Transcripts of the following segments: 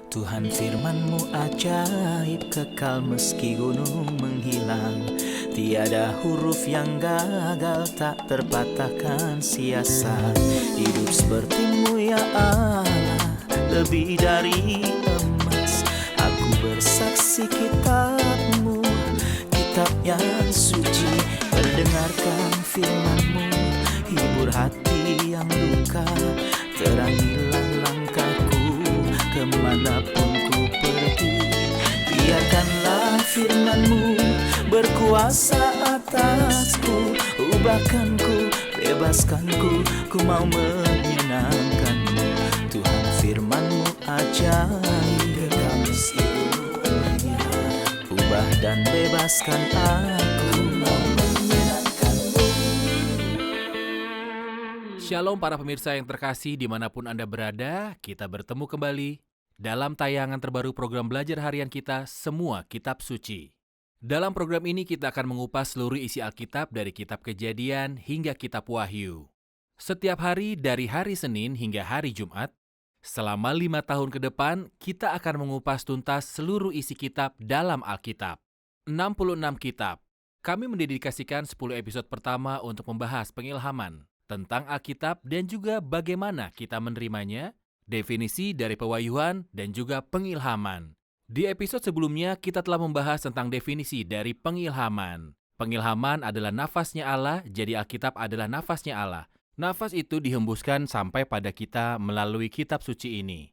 Tuhan firman-Mu ajaib, kekal meski gunung menghilang. Tiada huruf yang gagal, tak terpatahkan siasat. Hidup seperti-Mu ya Allah, lebih dari emas. Aku bersaksi kitab-Mu, kitab yang suci. Mendengarkan firman-Mu, hibur hati yang luka. Terangilah langkahku kemanapun ku pergi. Biarkanlah firman-Mu berkuasa atasku. Ubahkanku, bebaskanku, ku mau menyenangkan-Mu. Tuhan firman-Mu ajaib, kekal meski gunung menghilang. Ubah dan bebaskan aku, mau menyenangkan-Mu. Shalom para pemirsa yang terkasih dimanapun Anda berada, kita bertemu kembali dalam tayangan terbaru program belajar harian kita, Semua Kitab Suci. Dalam program ini kita akan mengupas seluruh isi Alkitab dari Kitab Kejadian hingga Kitab Wahyu. Setiap hari dari hari Senin hingga hari Jumat, selama 5 tahun ke depan, kita akan mengupas tuntas seluruh isi kitab dalam Alkitab. 66 kitab. Kami mendedikasikan 10 episode pertama untuk membahas pengilhaman tentang Alkitab dan juga bagaimana kita menerimanya, definisi dari pewahyuan dan juga pengilhaman. Di episode sebelumnya kita telah membahas tentang definisi dari pengilhaman. Pengilhaman adalah nafasnya Allah, jadi Alkitab adalah nafasnya Allah. Nafas itu dihembuskan sampai pada kita melalui kitab suci ini.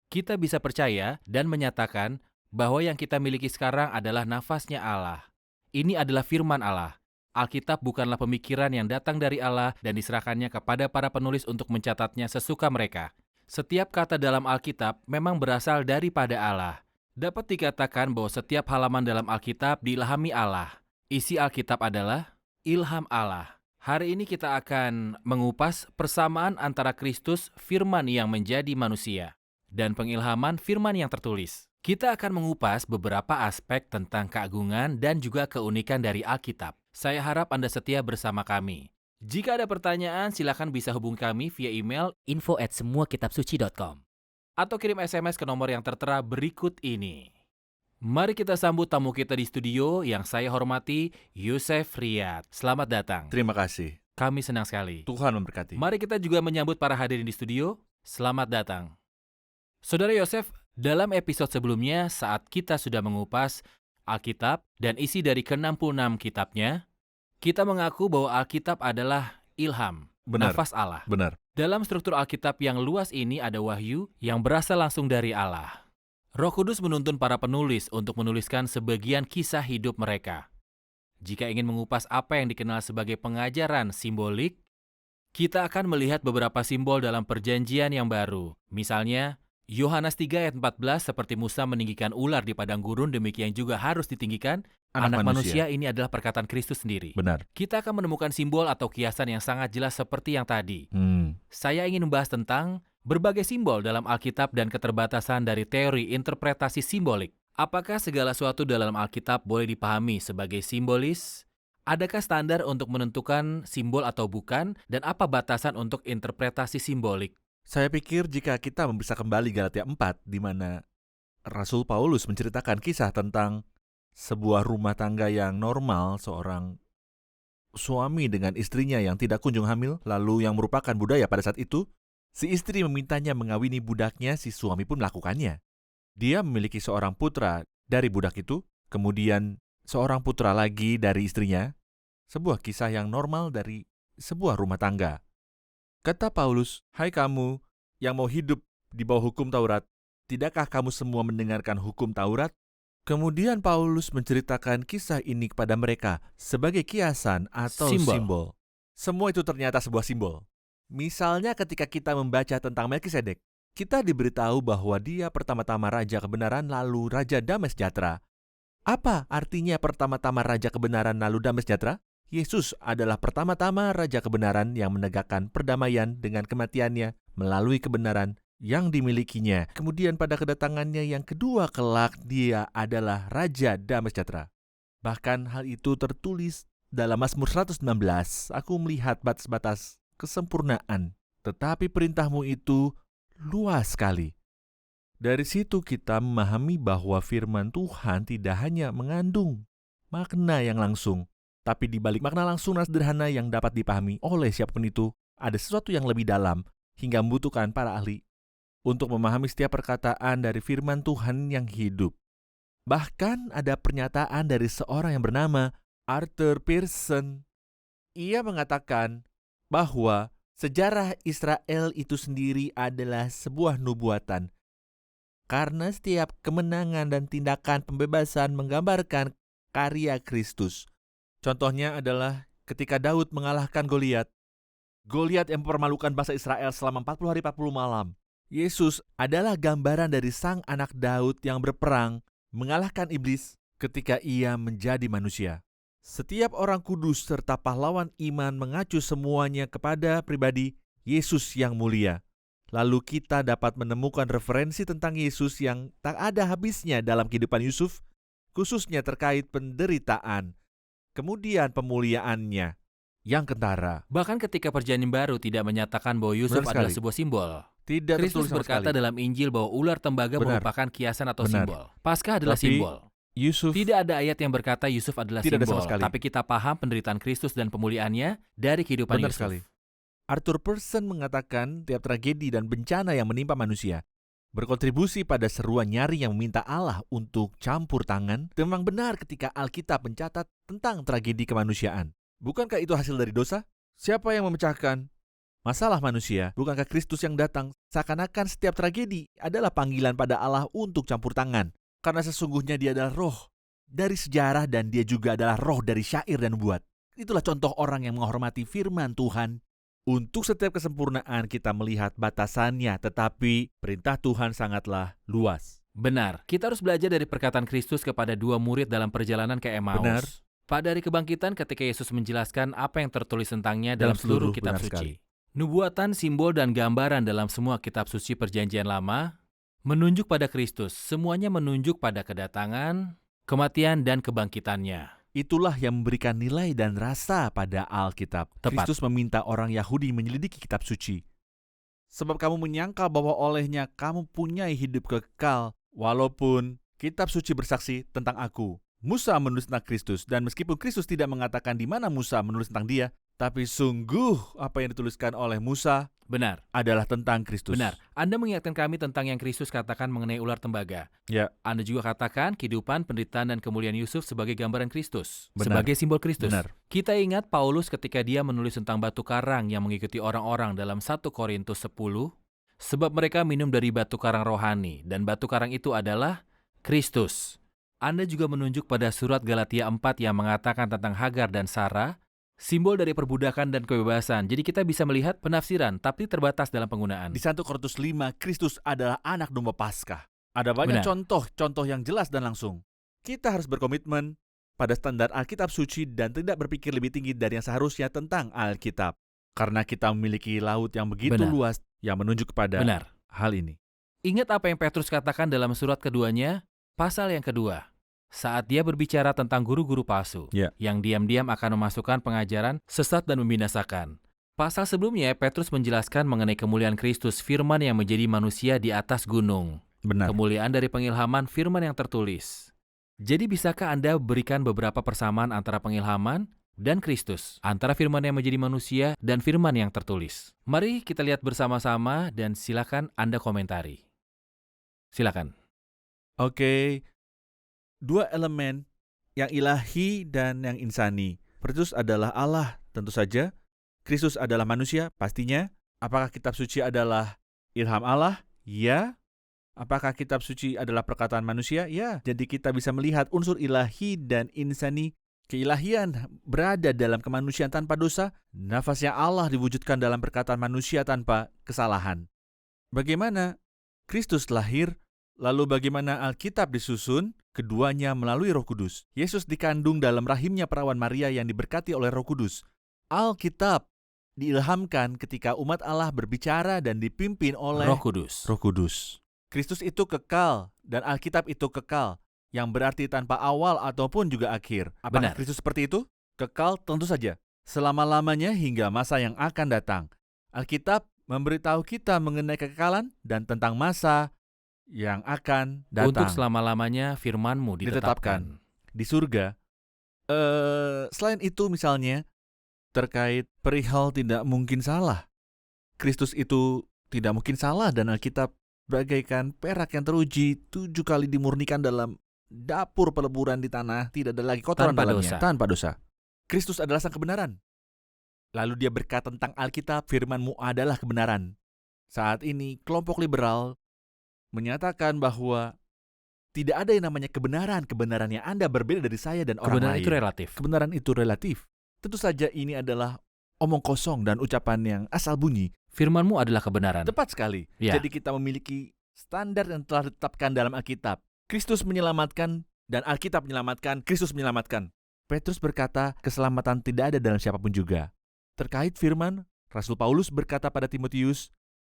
Kita bisa percaya dan menyatakan bahwa yang kita miliki sekarang adalah nafasnya Allah. Ini adalah firman Allah. Alkitab bukanlah pemikiran yang datang dari Allah dan diserahkannya kepada para penulis untuk mencatatnya sesuka mereka. Setiap kata dalam Alkitab memang berasal daripada Allah. Dapat dikatakan bahwa setiap halaman dalam Alkitab diilhami Allah. Isi Alkitab adalah ilham Allah. Hari ini kita akan mengupas persamaan antara Kristus, firman yang menjadi manusia, dan pengilhaman firman yang tertulis. Kita akan mengupas beberapa aspek tentang keagungan dan juga keunikan dari Alkitab. Saya harap Anda setia bersama kami. Jika ada pertanyaan, silakan bisa hubungi kami via email info@semuakitabsuci.com. atau kirim SMS ke nomor yang tertera berikut ini. Mari kita sambut tamu kita di studio yang saya hormati, Yosef Riyad. Selamat datang. Terima kasih. Kami senang sekali. Tuhan memberkati. Mari kita juga menyambut para hadirin di studio. Selamat datang. Saudara Yosef, dalam episode sebelumnya saat kita sudah mengupas Alkitab dan isi dari ke-66 kitabnya, kita mengaku bahwa Alkitab adalah ilham, Benar. nafas Allah. Benar. Dalam struktur Alkitab yang luas ini ada wahyu yang berasal langsung dari Allah. Roh Kudus menuntun para penulis untuk menuliskan sebagian kisah hidup mereka. Jika ingin mengupas apa yang dikenal sebagai pengajaran simbolik, kita akan melihat beberapa simbol dalam perjanjian yang baru. Misalnya, Yohanes 3 ayat 14 seperti Musa meninggikan ular di padang gurun, demikian juga harus ditinggikan anak manusia. Ini adalah perkataan Kristus sendiri. Benar. Kita akan menemukan simbol atau kiasan yang sangat jelas seperti yang tadi. Saya ingin membahas tentang berbagai simbol dalam Alkitab dan keterbatasan dari teori interpretasi simbolik. Apakah segala sesuatu dalam Alkitab boleh dipahami sebagai simbolis? Adakah standar untuk menentukan simbol atau bukan? Dan apa batasan untuk interpretasi simbolik? Saya pikir jika kita bisa kembali Galatia 4, di mana Rasul Paulus menceritakan kisah tentang sebuah rumah tangga yang normal, seorang suami dengan istrinya yang tidak kunjung hamil, lalu yang merupakan budaya pada saat itu, si istri memintanya mengawini budaknya, si suami pun melakukannya. Dia memiliki seorang putra dari budak itu, kemudian seorang putra lagi dari istrinya, sebuah kisah yang normal dari sebuah rumah tangga. Kata Paulus, "Hai kamu yang mau hidup di bawah hukum Taurat, tidakkah kamu semua mendengarkan hukum Taurat?" Kemudian Paulus menceritakan kisah ini kepada mereka sebagai kiasan atau simbol. Semua itu ternyata sebuah simbol. Misalnya ketika kita membaca tentang Melkisedek, kita diberitahu bahwa dia pertama-tama raja kebenaran lalu raja damai sejahtera. Apa artinya pertama-tama raja kebenaran lalu damai sejahtera? Yesus adalah pertama-tama raja kebenaran yang menegakkan perdamaian dengan kematiannya melalui kebenaran yang dimilikinya. Kemudian pada kedatangannya yang kedua kelak, dia adalah raja damai sejahtera. Bahkan hal itu tertulis dalam Mazmur 119, "Aku melihat batas-batas kesempurnaan, tetapi perintahmu itu luas sekali." Dari situ kita memahami bahwa firman Tuhan tidak hanya mengandung makna yang langsung, tapi di balik makna langsung dan sederhana yang dapat dipahami oleh siapapun itu, ada sesuatu yang lebih dalam hingga membutuhkan para ahli untuk memahami setiap perkataan dari firman Tuhan yang hidup. Bahkan ada pernyataan dari seorang yang bernama Arthur Pearson. Ia mengatakan bahwa sejarah Israel itu sendiri adalah sebuah nubuatan. Karena setiap kemenangan dan tindakan pembebasan menggambarkan karya Kristus. Contohnya adalah ketika Daud mengalahkan Goliat. Goliat yang mempermalukan bangsa Israel selama 40 hari 40 malam. Yesus adalah gambaran dari sang anak Daud yang berperang mengalahkan iblis ketika ia menjadi manusia. Setiap orang kudus serta pahlawan iman mengacu semuanya kepada pribadi Yesus yang mulia. Lalu kita dapat menemukan referensi tentang Yesus yang tak ada habisnya dalam kehidupan Yusuf, khususnya terkait penderitaan, kemudian pemuliaannya yang kentara. Bahkan ketika Perjanjian Baru tidak menyatakan bahwa Yusuf Benar adalah sekali. sebuah simbol. Tidak Kristus tertulis sama berkata sekali. dalam Injil bahwa ular tembaga Benar. merupakan kiasan atau Benar. simbol. Paskah adalah Tapi simbol. Yusuf Tidak ada ayat yang berkata Yusuf adalah Tidak ada simbol, sama sekali. tapi kita paham penderitaan Kristus dan pemuliaannya dari kehidupan Benar Yusuf. sekali. Arthur Pearson mengatakan tiap tragedi dan bencana yang menimpa manusia berkontribusi pada seruan nyari yang meminta Allah untuk campur tangan. Memang benar ketika Alkitab mencatat tentang tragedi kemanusiaan. Bukankah itu hasil dari dosa? Siapa yang memecahkan masalah manusia? Bukankah Kristus yang datang? Seakan-akan setiap tragedi adalah panggilan pada Allah untuk campur tangan. Karena sesungguhnya dia adalah roh dari sejarah dan dia juga adalah roh dari syair dan nubuat. Itulah contoh orang yang menghormati firman Tuhan. Untuk setiap kesempurnaan kita melihat batasannya, tetapi perintah Tuhan sangatlah luas. Benar, kita harus belajar dari perkataan Kristus kepada dua murid dalam perjalanan ke Emmaus. Benar. Pada hari kebangkitan ketika Yesus menjelaskan apa yang tertulis tentangnya dalam seluruh kitab benar suci. sekali. Nubuatan, simbol, dan gambaran dalam semua kitab suci Perjanjian Lama menunjuk pada Kristus. Semuanya menunjuk pada kedatangan, kematian, dan kebangkitannya. Itulah yang memberikan nilai dan rasa pada Alkitab. Tepat. Kristus meminta orang Yahudi menyelidiki kitab suci. Sebab kamu menyangka bahwa olehnya kamu punya hidup kekal, walaupun kitab suci bersaksi tentang aku. Musa menulis tentang Kristus, dan meskipun Kristus tidak mengatakan di mana Musa menulis tentang dia, tapi sungguh apa yang dituliskan oleh Musa Benar, adalah tentang Kristus. benar. Anda mengingatkan kami tentang yang Kristus katakan mengenai ular tembaga. Ya, Anda juga katakan kehidupan, penderitaan, dan kemuliaan Yusuf sebagai gambaran Kristus, Benar. sebagai simbol Kristus. benar. Kita ingat Paulus ketika dia menulis tentang batu karang yang mengikuti orang-orang dalam 1 Korintus 10, sebab mereka minum dari batu karang rohani, dan batu karang itu adalah Kristus. Anda juga menunjuk pada surat Galatia 4 yang mengatakan tentang Hagar dan Sarah, simbol dari perbudakan dan kebebasan. Jadi kita bisa melihat penafsiran, tapi terbatas dalam penggunaan. Di 1 Korintus 5, Kristus adalah anak domba Paskah. Ada banyak Benar. contoh yang jelas dan langsung. Kita harus berkomitmen pada standar Alkitab suci dan tidak berpikir lebih tinggi dari yang seharusnya tentang Alkitab. Karena kita memiliki laut yang begitu Benar. luas yang menunjuk kepada Benar. hal ini. Ingat apa yang Petrus katakan dalam surat keduanya, pasal yang kedua. Saat dia berbicara tentang guru-guru palsu, Ya. yang diam-diam akan memasukkan pengajaran sesat dan membinasakan. Pasal sebelumnya, Petrus menjelaskan mengenai kemuliaan Kristus, firman yang menjadi manusia di atas gunung. Benar. Kemuliaan dari pengilhaman firman yang tertulis. Jadi bisakah Anda berikan beberapa persamaan antara pengilhaman dan Kristus, antara firman yang menjadi manusia dan firman yang tertulis? Mari kita lihat bersama-sama dan silakan Anda komentari. Silakan. Oke. Dua elemen yang ilahi dan yang insani. Kristus adalah Allah, tentu saja. Kristus adalah manusia, pastinya. Apakah kitab suci adalah ilham Allah? Ya. Apakah kitab suci adalah perkataan manusia? Ya. Jadi kita bisa melihat unsur ilahi dan insani. Keilahian berada dalam kemanusiaan tanpa dosa. Nafasnya Allah diwujudkan dalam perkataan manusia tanpa kesalahan. Bagaimana Kristus lahir? Lalu bagaimana Alkitab disusun? Keduanya melalui Roh Kudus. Yesus dikandung dalam rahimnya perawan Maria yang diberkati oleh Roh Kudus. Alkitab diilhamkan ketika umat Allah berbicara dan dipimpin oleh Roh Kudus. Roh Kudus. Kristus itu kekal dan Alkitab itu kekal, yang berarti tanpa awal ataupun juga akhir. Apakah Benar. Kristus seperti itu? Kekal tentu saja, selama-lamanya hingga masa yang akan datang. Alkitab memberitahu kita mengenai kekekalan dan tentang masa yang akan datang. Untuk selama-lamanya firman-Mu ditetapkan. Di surga. Selain itu misalnya, terkait perihal tidak mungkin salah. Kristus itu tidak mungkin salah dan Alkitab bagaikan perak yang teruji 7 kali dimurnikan dalam dapur peleburan di tanah, tidak ada lagi kotoran Tanpa dalamnya, dosa. tanpa dosa. Kristus adalah sang kebenaran. Lalu dia berkata tentang Alkitab, firman-Mu adalah kebenaran. Saat ini kelompok liberal menyatakan bahwa tidak ada yang namanya kebenaran. Kebenaran yang Anda berbeda dari saya dan orang Kebenaran lain. itu relatif. Kebenaran itu relatif. Tentu saja ini adalah omong kosong dan ucapan yang asal bunyi. Firman-Mu adalah kebenaran. Tepat sekali. Ya. Jadi kita memiliki standar yang telah ditetapkan dalam Alkitab. Kristus menyelamatkan dan Alkitab menyelamatkan, Kristus menyelamatkan. Petrus berkata, keselamatan tidak ada dalam siapapun juga. Terkait firman, Rasul Paulus berkata pada Timotius,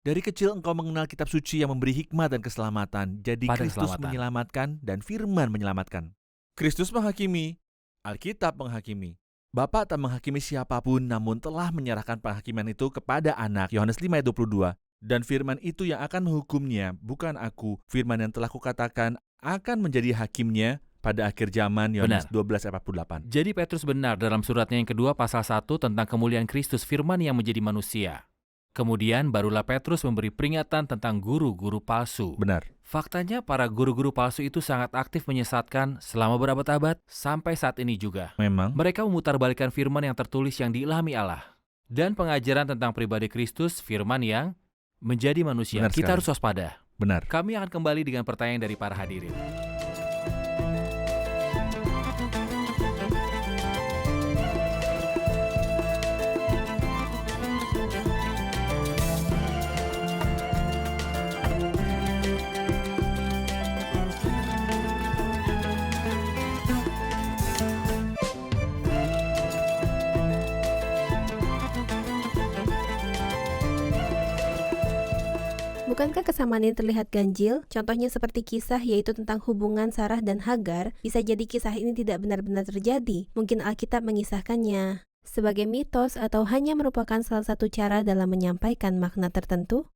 dari kecil engkau mengenal kitab suci yang memberi hikmat dan keselamatan. Jadi Pada Kristus keselamatan. menyelamatkan dan firman menyelamatkan. Kristus menghakimi, Alkitab menghakimi. Bapa tak menghakimi siapapun, namun telah menyerahkan penghakiman itu kepada anak. Yohanes 5 ayat 22. Dan firman itu yang akan menghukumnya, bukan aku. Firman yang telah kukatakan akan menjadi hakimnya pada akhir zaman. Yohanes 12 ayat 48. Jadi Petrus benar dalam suratnya yang kedua pasal 1 tentang kemuliaan Kristus firman yang menjadi manusia. Kemudian barulah Petrus memberi peringatan tentang guru-guru palsu. Benar. Faktanya para guru-guru palsu itu sangat aktif menyesatkan selama berabad-abad sampai saat ini juga. Memang. Mereka memutarbalikkan firman yang tertulis yang diilhami Allah. Dan pengajaran tentang pribadi Kristus, firman yang menjadi manusia. Benar Kita sekali. harus waspada. Benar. Kami akan kembali dengan pertanyaan dari para hadirin. Bukankah kesamaan ini terlihat ganjil? Contohnya seperti kisah yaitu tentang hubungan Sarah dan Hagar. Bisa jadi kisah ini tidak benar-benar terjadi. Mungkin Alkitab mengisahkannya sebagai mitos atau hanya merupakan salah satu cara dalam menyampaikan makna tertentu?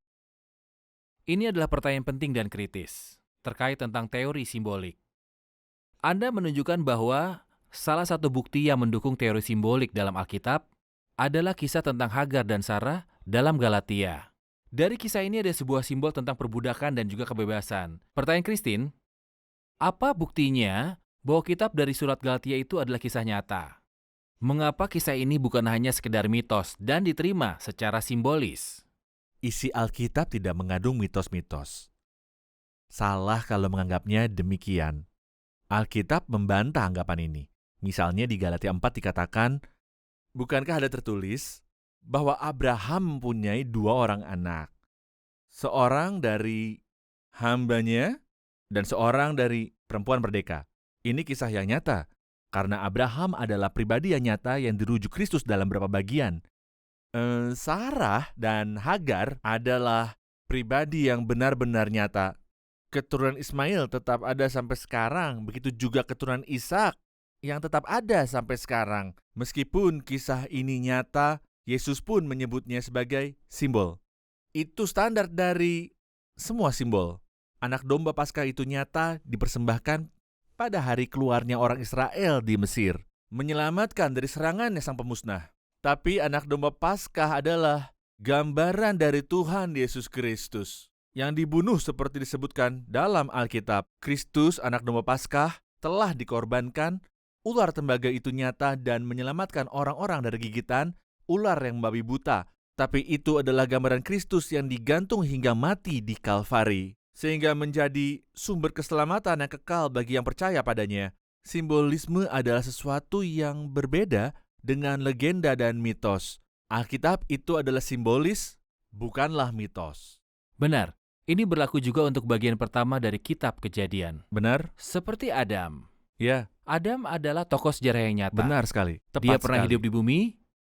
Ini adalah pertanyaan penting dan kritis terkait tentang teori simbolik. Anda menunjukkan bahwa salah satu bukti yang mendukung teori simbolik dalam Alkitab adalah kisah tentang Hagar dan Sarah dalam Galatia. Dari kisah ini ada sebuah simbol tentang perbudakan dan juga kebebasan. Pertanyaan Christine, apa buktinya bahwa kitab dari surat Galatia itu adalah kisah nyata? Mengapa kisah ini bukan hanya sekedar mitos dan diterima secara simbolis? Isi Alkitab tidak mengandung mitos-mitos. Salah kalau menganggapnya demikian. Alkitab membantah anggapan ini. Misalnya di Galatia 4 dikatakan, bukankah ada tertulis bahwa Abraham mempunyai 2 orang anak, seorang dari hambanya dan seorang dari perempuan merdeka. Ini kisah yang nyata, karena Abraham adalah pribadi yang nyata yang dirujuk Kristus dalam beberapa bagian. Sarah dan Hagar adalah pribadi yang benar-benar nyata. Keturunan Ismail tetap ada sampai sekarang, begitu juga keturunan Ishak yang tetap ada sampai sekarang. Meskipun kisah ini nyata, Yesus pun menyebutnya sebagai simbol. Itu standar dari semua simbol. Anak domba Paskah itu nyata dipersembahkan pada hari keluarnya orang Israel di Mesir, menyelamatkan dari serangannya sang pemusnah. Tapi anak domba Paskah adalah gambaran dari Tuhan Yesus Kristus yang dibunuh seperti disebutkan dalam Alkitab. Kristus, anak domba Paskah, telah dikorbankan. Ular tembaga itu nyata dan menyelamatkan orang-orang dari gigitan ular yang membabi buta, tapi itu adalah gambaran Kristus yang digantung hingga mati di Kalvari, sehingga menjadi sumber keselamatan yang kekal bagi yang percaya padanya. Simbolisme adalah sesuatu yang berbeda dengan legenda dan mitos. Alkitab itu adalah simbolis, bukanlah mitos. Benar, ini berlaku juga untuk bagian pertama dari kitab Kejadian. Benar? Seperti Adam. Ya, Adam adalah tokoh sejarah yang nyata. benar sekali. Tepat Dia pernah sekali. hidup di bumi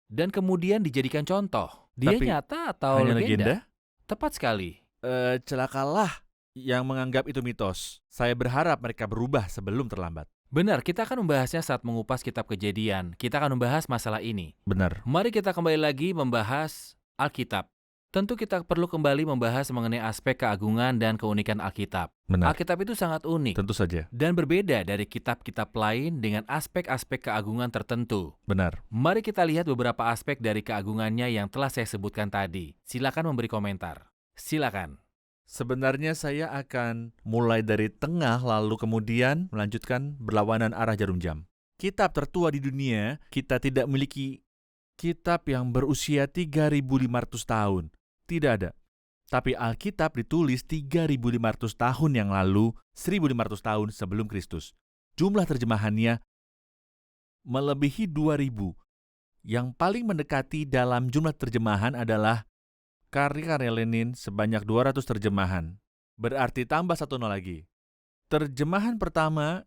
dan kemudian dijadikan contoh. Dia Tapi nyata atau hanya legenda? legenda? Tepat sekali. Celakalah yang menganggap itu mitos. Saya berharap mereka berubah sebelum terlambat. Benar, kita akan membahasnya saat mengupas kitab Kejadian. Kita akan membahas masalah ini. Benar. Mari kita kembali lagi membahas Alkitab. Tentu kita perlu kembali membahas mengenai aspek keagungan dan keunikan Alkitab. Benar, Alkitab itu sangat unik tentu saja. dan berbeda dari kitab-kitab lain dengan aspek-aspek keagungan tertentu. Benar. Mari kita lihat beberapa aspek dari keagungannya yang telah saya sebutkan tadi. Silakan memberi komentar. Silakan. Sebenarnya saya akan mulai dari tengah lalu kemudian melanjutkan berlawanan arah jarum jam. Kitab tertua di dunia, kita tidak memiliki kitab yang berusia 3.500 tahun. Tidak ada. Tapi Alkitab ditulis 3.500 tahun yang lalu, 1.500 tahun sebelum Kristus. Jumlah terjemahannya melebihi 2.000. Yang paling mendekati dalam jumlah terjemahan adalah karya-karya Lenin sebanyak 200 terjemahan. Berarti tambah 1 nol lagi. Terjemahan pertama,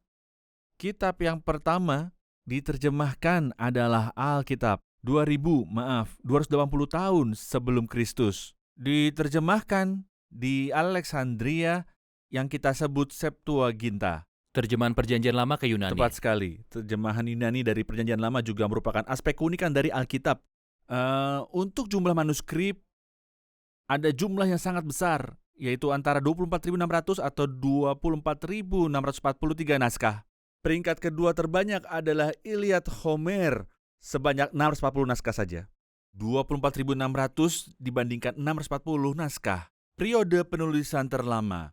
kitab yang pertama diterjemahkan adalah Alkitab. 280 tahun sebelum Kristus. Diterjemahkan di Alexandria yang kita sebut Septuaginta. Terjemahan Perjanjian Lama ke Yunani. Tepat sekali. Terjemahan Yunani dari Perjanjian Lama juga merupakan aspek keunikan dari Alkitab. Untuk jumlah manuskrip, ada jumlah yang sangat besar, yaitu antara 24.600 atau 24.643 naskah. Peringkat kedua terbanyak adalah Iliad Homer, sebanyak 640 naskah saja. 24.600 dibandingkan 640 naskah. Periode penulisan terlama.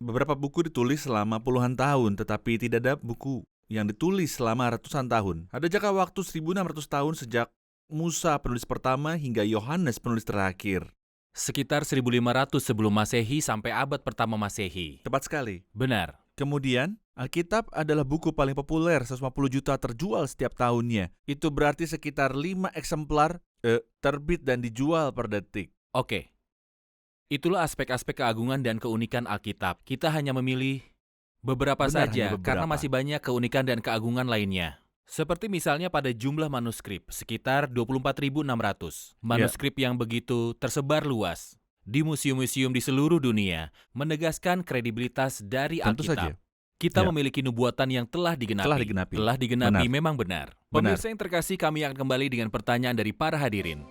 Beberapa buku ditulis selama puluhan tahun, tetapi tidak ada buku yang ditulis selama ratusan tahun. Ada jangka waktu 1.600 tahun sejak Musa penulis pertama hingga Yohanes penulis terakhir. Sekitar 1500 sebelum Masehi sampai abad pertama Masehi. Tepat sekali. Benar. Kemudian, Alkitab adalah buku paling populer, 150 juta terjual setiap tahunnya. Itu berarti sekitar 5 eksemplar terbit dan dijual per detik. Oke. Itulah aspek-aspek keagungan dan keunikan Alkitab. Kita hanya memilih beberapa Benar, saja hanya beberapa. karena masih banyak keunikan dan keagungan lainnya. Seperti misalnya pada jumlah manuskrip, sekitar 24.600. Manuskrip yang begitu tersebar luas di museum-museum di seluruh dunia menegaskan kredibilitas dari Tentu Alkitab. saja. Kita Ya. memiliki nubuatan yang telah digenapi. Telah digenapi. Benar. Memang benar. Benar. Pemirsa yang terkasih, kami akan kembali dengan pertanyaan dari para hadirin.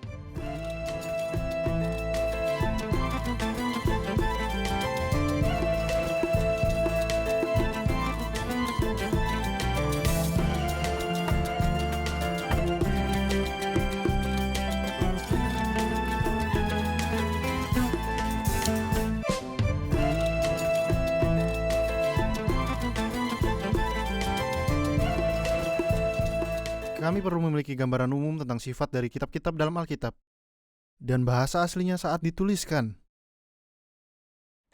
Kami perlu memiliki gambaran umum tentang sifat dari kitab-kitab dalam Alkitab dan bahasa aslinya saat dituliskan.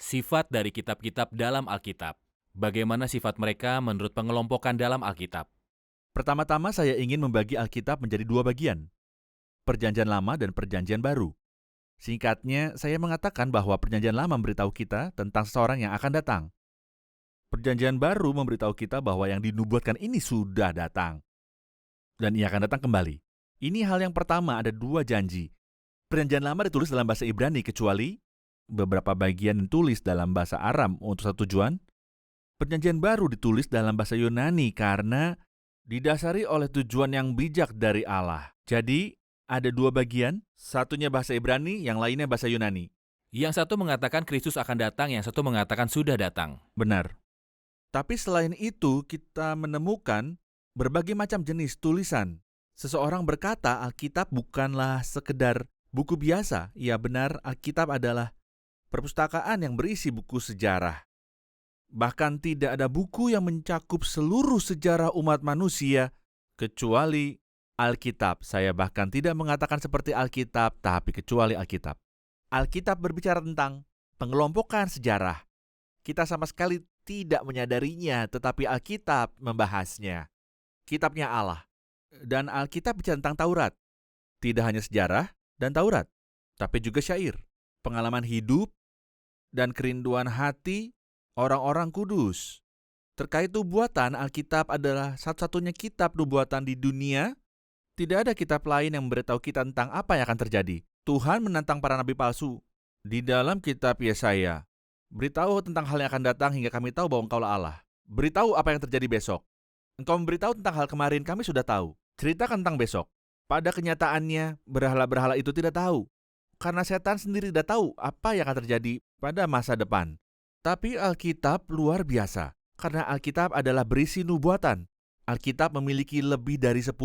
Sifat dari kitab-kitab dalam Alkitab. Bagaimana sifat mereka menurut pengelompokan dalam Alkitab? Pertama-tama saya ingin membagi Alkitab menjadi 2 bagian. Perjanjian Lama dan Perjanjian Baru. Singkatnya, saya mengatakan bahwa Perjanjian Lama memberitahu kita tentang seseorang yang akan datang. Perjanjian Baru memberitahu kita bahwa yang dinubuatkan ini sudah datang. Dan ia akan datang kembali. Ini hal yang pertama, ada 2 janji. Perjanjian Lama ditulis dalam bahasa Ibrani kecuali beberapa bagian ditulis dalam bahasa Aram untuk satu tujuan. Perjanjian Baru ditulis dalam bahasa Yunani karena didasari oleh tujuan yang bijak dari Allah. Jadi, ada 2 bagian, satunya bahasa Ibrani, yang lainnya bahasa Yunani. Yang satu mengatakan Kristus akan datang, yang satu mengatakan sudah datang. Benar. Tapi selain itu, kita menemukan berbagai macam jenis tulisan. Seseorang berkata Alkitab bukanlah sekedar buku biasa. Ya benar, Alkitab adalah perpustakaan yang berisi buku sejarah. Bahkan tidak ada buku yang mencakup seluruh sejarah umat manusia kecuali Alkitab. Saya bahkan tidak mengatakan seperti Alkitab, tapi kecuali Alkitab. Alkitab berbicara tentang pengelompokan sejarah. Kita sama sekali tidak menyadarinya, tetapi Alkitab membahasnya. Kitabnya Allah. Dan Alkitab bicara tentang Taurat. Tidak hanya sejarah dan Taurat, tapi juga syair, pengalaman hidup, dan kerinduan hati orang-orang kudus. Terkait nubuatan, Alkitab adalah satu-satunya kitab nubuatan di dunia. Tidak ada kitab lain yang memberitahu kita tentang apa yang akan terjadi. Tuhan menantang para nabi palsu. Di dalam kitab Yesaya, beritahu tentang hal yang akan datang hingga kami tahu bahwa Engkaulah Allah. Beritahu apa yang terjadi besok. Engkau memberitahu tentang hal kemarin, kami sudah tahu. Ceritakan tentang besok. Pada kenyataannya, berhala-berhala itu tidak tahu. karena setan sendiri tidak tahu apa yang akan terjadi pada masa depan. Tapi Alkitab luar biasa, karena Alkitab adalah berisi nubuatan. Alkitab memiliki lebih dari 10.000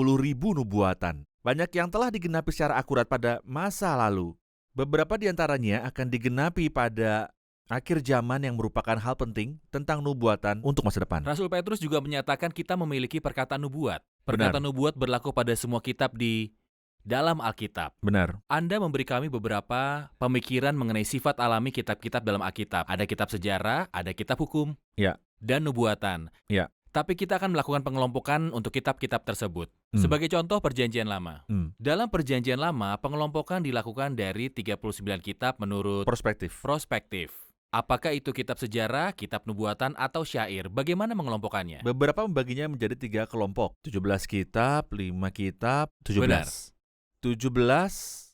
nubuatan. Banyak yang telah digenapi secara akurat pada masa lalu. Beberapa di antaranya akan digenapi pada akhir zaman yang merupakan hal penting tentang nubuatan untuk masa depan. Rasul Petrus juga menyatakan kita memiliki perkataan nubuat. Benar. Perkataan nubuat berlaku pada semua kitab di dalam Alkitab. Benar. Anda memberi kami beberapa pemikiran mengenai sifat alami kitab-kitab dalam Alkitab. Ada kitab sejarah, ada kitab hukum, Ya. dan nubuatan. Ya. Tapi kita akan melakukan pengelompokan untuk kitab-kitab tersebut. Sebagai contoh Perjanjian Lama. Dalam Perjanjian Lama, pengelompokan dilakukan dari 39 kitab menurut Perspektif. Apakah itu kitab sejarah, kitab nubuatan, atau syair? Bagaimana mengelompokkannya? Beberapa membaginya menjadi 3 kelompok. 17 kitab, 5 kitab, 17. Benar. 17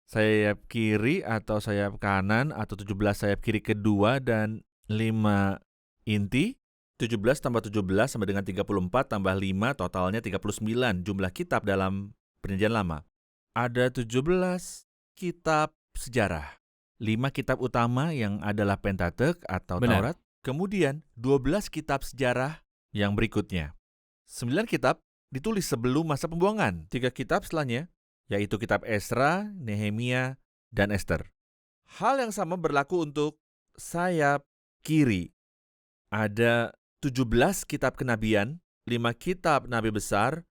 sayap kiri atau sayap kanan, atau 17 sayap kiri kedua, dan 5 inti. 17 tambah 17 sama dengan 34 tambah 5, totalnya 39 jumlah kitab dalam Perjanjian Lama. Ada 17 kitab sejarah. 5 kitab utama yang adalah Pentateuk atau Benar. Taurat. Kemudian 12 kitab sejarah yang berikutnya. 9 kitab ditulis sebelum masa pembuangan. 3 kitab setelahnya, yaitu kitab Esra, Nehemia, dan Ester. Hal yang sama berlaku untuk sayap kiri. Ada 17 kitab kenabian, 5 kitab nabi besar,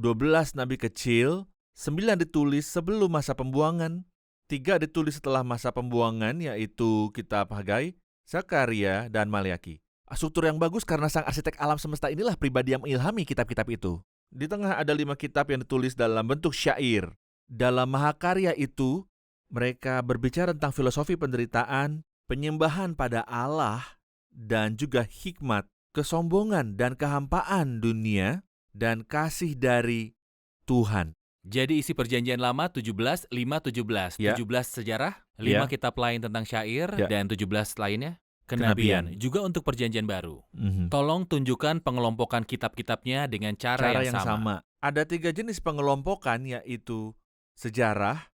12 nabi kecil, 9 ditulis sebelum masa pembuangan, 3 ditulis setelah masa pembuangan, yaitu kitab Hagai, Zakaria, dan Maleaki. Struktur yang bagus karena sang arsitek alam semesta inilah pribadi yang mengilhami kitab-kitab itu. Di tengah ada 5 kitab yang ditulis dalam bentuk syair. Dalam Mahakarya itu, mereka berbicara tentang filosofi penderitaan, penyembahan pada Allah, dan juga hikmat, kesombongan dan kehampaan dunia, dan kasih dari Tuhan. Jadi isi Perjanjian Lama 17, 5, 17. Ya. 17 sejarah, 5 Ya. kitab lain tentang syair, Ya. dan 17 lainnya Kenabian. kenabian. Juga untuk Perjanjian Baru. Mhm. Tolong tunjukkan pengelompokan kitab-kitabnya dengan cara yang sama. Ada 3 jenis pengelompokan, yaitu sejarah,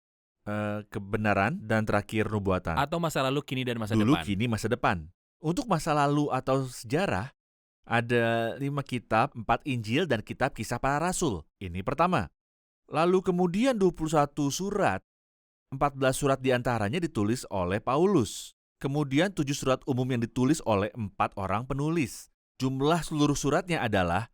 kebenaran, dan terakhir nubuatan. Atau masa lalu, kini, dan masa Dulu, depan. kini, masa depan. Untuk masa lalu atau sejarah, ada 5 kitab, 4 Injil, dan kitab Kisah Para Rasul. Ini pertama. Lalu kemudian 21 surat, 14 surat diantaranya ditulis oleh Paulus. Kemudian 7 surat umum yang ditulis oleh 4 orang penulis. Jumlah seluruh suratnya adalah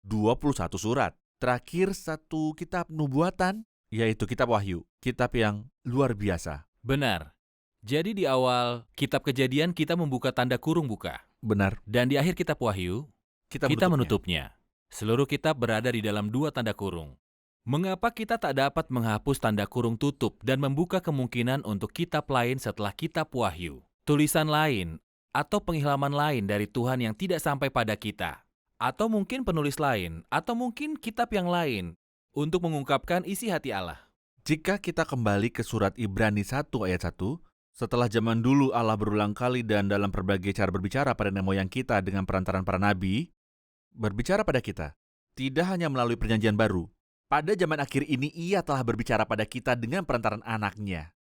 21 surat. Terakhir 1 kitab nubuatan, yaitu kitab Wahyu. Kitab yang luar biasa. Benar. Jadi di awal kitab Kejadian kita membuka tanda kurung buka. Benar. Dan di akhir kitab Wahyu, kita menutupnya. Seluruh kitab berada di dalam 2 tanda kurung. Mengapa kita tak dapat menghapus tanda kurung tutup dan membuka kemungkinan untuk kitab lain setelah kitab Wahyu? Tulisan lain atau pengilhaman lain dari Tuhan yang tidak sampai pada kita. Atau mungkin penulis lain, atau mungkin kitab yang lain untuk mengungkapkan isi hati Allah. Jika kita kembali ke surat Ibrani 1 ayat 1, setelah zaman dulu Allah berulang kali dan dalam berbagai cara berbicara pada nenek moyang kita dengan perantaran para nabi, berbicara pada kita, tidak hanya melalui perjanjian baru. Pada zaman akhir ini Ia telah berbicara pada kita dengan perantaran anaknya.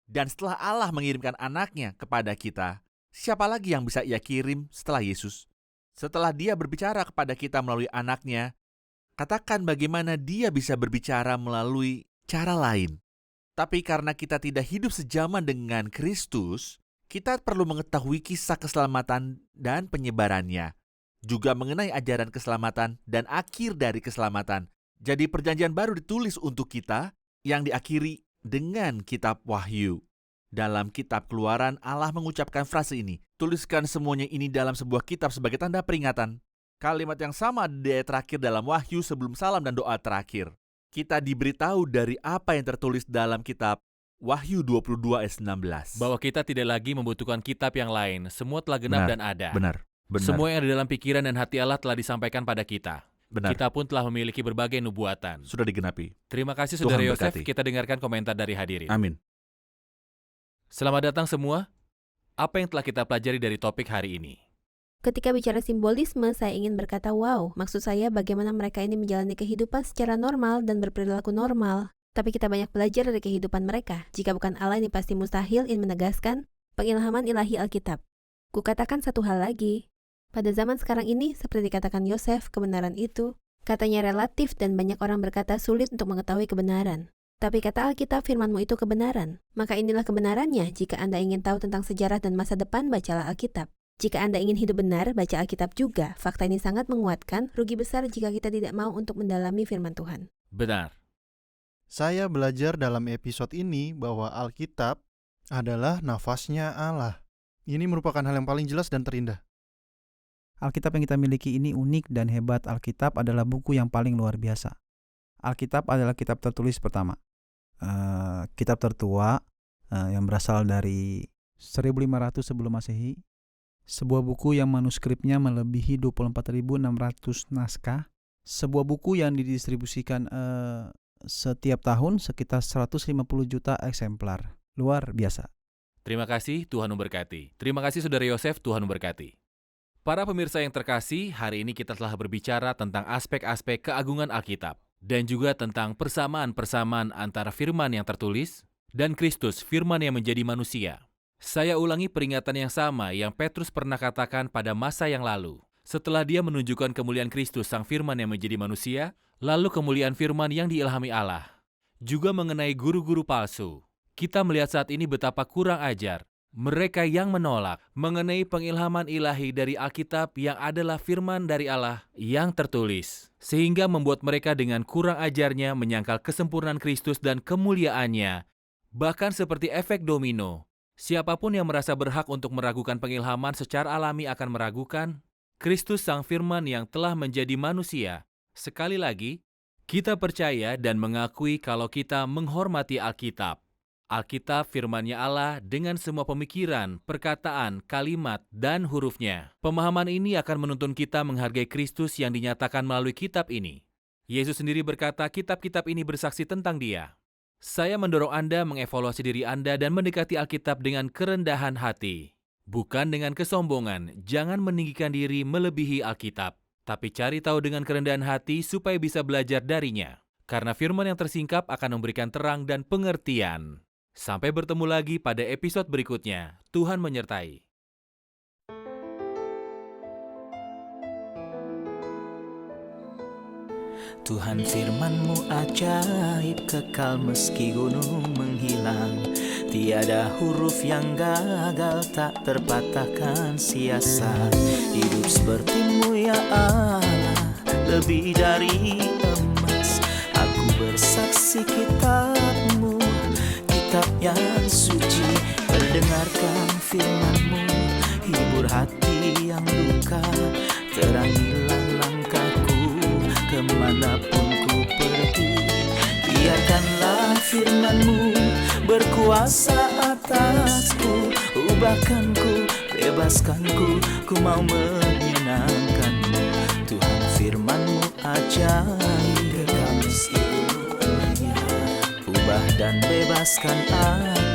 Dan setelah Allah mengirimkan anaknya kepada kita, siapa lagi yang bisa Ia kirim setelah Yesus? Setelah Dia berbicara kepada kita melalui anaknya, katakan bagaimana Dia bisa berbicara melalui cara lain. Tapi karena kita tidak hidup sejaman dengan Kristus, kita perlu mengetahui kisah keselamatan dan penyebarannya. Juga mengenai ajaran keselamatan dan akhir dari keselamatan. Jadi perjanjian baru ditulis untuk kita yang diakhiri dengan kitab Wahyu. Dalam kitab Keluaran, Allah mengucapkan frase ini, tuliskan semuanya ini dalam sebuah kitab sebagai tanda peringatan. Kalimat yang sama di ayat terakhir dalam Wahyu sebelum salam dan doa terakhir. Kita diberitahu dari apa yang tertulis dalam kitab Wahyu 22 ayat 19. Bahwa kita tidak lagi membutuhkan kitab yang lain. Semua telah genap dan ada. Benar. Semua yang ada dalam pikiran dan hati Allah telah disampaikan pada kita. Benar. Kita pun telah memiliki berbagai nubuatan. Sudah digenapi. Terima kasih Tuhan Saudara Yosef. berkati. Kita dengarkan komentar dari hadirin. Amin. Selamat datang semua. Apa yang telah kita pelajari dari topik hari ini? Ketika bicara simbolisme, saya ingin berkata wow. Maksud saya bagaimana mereka ini menjalani kehidupan secara normal dan berperilaku normal. Tapi kita banyak belajar dari kehidupan mereka. Jika bukan Allah, ini pasti mustahil. Ini menegaskan pengilhaman ilahi Alkitab. Kukatakan satu hal lagi. Pada zaman sekarang ini, seperti dikatakan Yosef, kebenaran itu katanya relatif dan banyak orang berkata sulit untuk mengetahui kebenaran. Tapi kata Alkitab, firman-Mu itu kebenaran. Maka inilah kebenarannya. Jika Anda ingin tahu tentang sejarah dan masa depan, bacalah Alkitab. Jika Anda ingin hidup benar, baca Alkitab juga. Fakta ini sangat menguatkan. Rugi besar jika kita tidak mau untuk mendalami firman Tuhan. Benar. Saya belajar dalam episode ini bahwa Alkitab adalah nafasnya Allah. Ini merupakan hal yang paling jelas dan terindah. Alkitab yang kita miliki ini unik dan hebat. Alkitab adalah buku yang paling luar biasa. Alkitab adalah kitab tertulis pertama. Kitab tertua yang berasal dari 1500 sebelum Masehi. Sebuah buku yang manuskripnya melebihi 24.600 naskah. Sebuah buku yang didistribusikan setiap tahun sekitar 150 juta eksemplar. Luar biasa. Terima kasih, Tuhan memberkati. Terima kasih Saudara Yosef, Tuhan memberkati. Para pemirsa yang terkasih, hari ini kita telah berbicara tentang aspek-aspek keagungan Alkitab dan juga tentang persamaan-persamaan antara firman yang tertulis dan Kristus, firman yang menjadi manusia. Saya ulangi peringatan yang sama yang Petrus pernah katakan pada masa yang lalu. Setelah dia menunjukkan kemuliaan Kristus, sang firman yang menjadi manusia, lalu kemuliaan firman yang diilhami Allah. Juga mengenai guru-guru palsu. Kita melihat saat ini betapa kurang ajar mereka yang menolak mengenai pengilhaman ilahi dari Alkitab yang adalah firman dari Allah yang tertulis. Sehingga membuat mereka dengan kurang ajarnya menyangkal kesempurnaan Kristus dan kemuliaannya. Bahkan seperti efek domino. Siapapun yang merasa berhak untuk meragukan pengilhaman secara alami akan meragukan Kristus sang firman yang telah menjadi manusia. Sekali lagi, kita percaya dan mengakui kalau kita menghormati Alkitab. Alkitab firman-Nya Allah dengan semua pemikiran, perkataan, kalimat, dan hurufnya. Pemahaman ini akan menuntun kita menghargai Kristus yang dinyatakan melalui kitab ini. Yesus sendiri berkata kitab-kitab ini bersaksi tentang Dia. Saya mendorong Anda mengevaluasi diri Anda dan mendekati Alkitab dengan kerendahan hati. Bukan dengan kesombongan, jangan meninggikan diri melebihi Alkitab. Tapi cari tahu dengan kerendahan hati supaya bisa belajar darinya. Karena firman yang tersingkap akan memberikan terang dan pengertian. Sampai bertemu lagi pada episode berikutnya. Tuhan menyertai. Tuhan firman-Mu ajaib, kekal meski gunung menghilang. Tiada huruf yang gagal, tak terpatahkan siasat. Hidup seperti-Mu ya Allah, lebih dari emas. Aku bersaksi kitab-Mu, kitab yang suci. Mendengarkan firman-Mu, hibur hati yang duka. Terangilah langkahku kemanapun ku pergi. Biarkanlah firman-Mu berkuasa atasku. Ubahkanku, bebaskanku, ku mau menyenangkan-Mu. Tuhan firman-Mu ajaib, ubah dan bebaskan aku.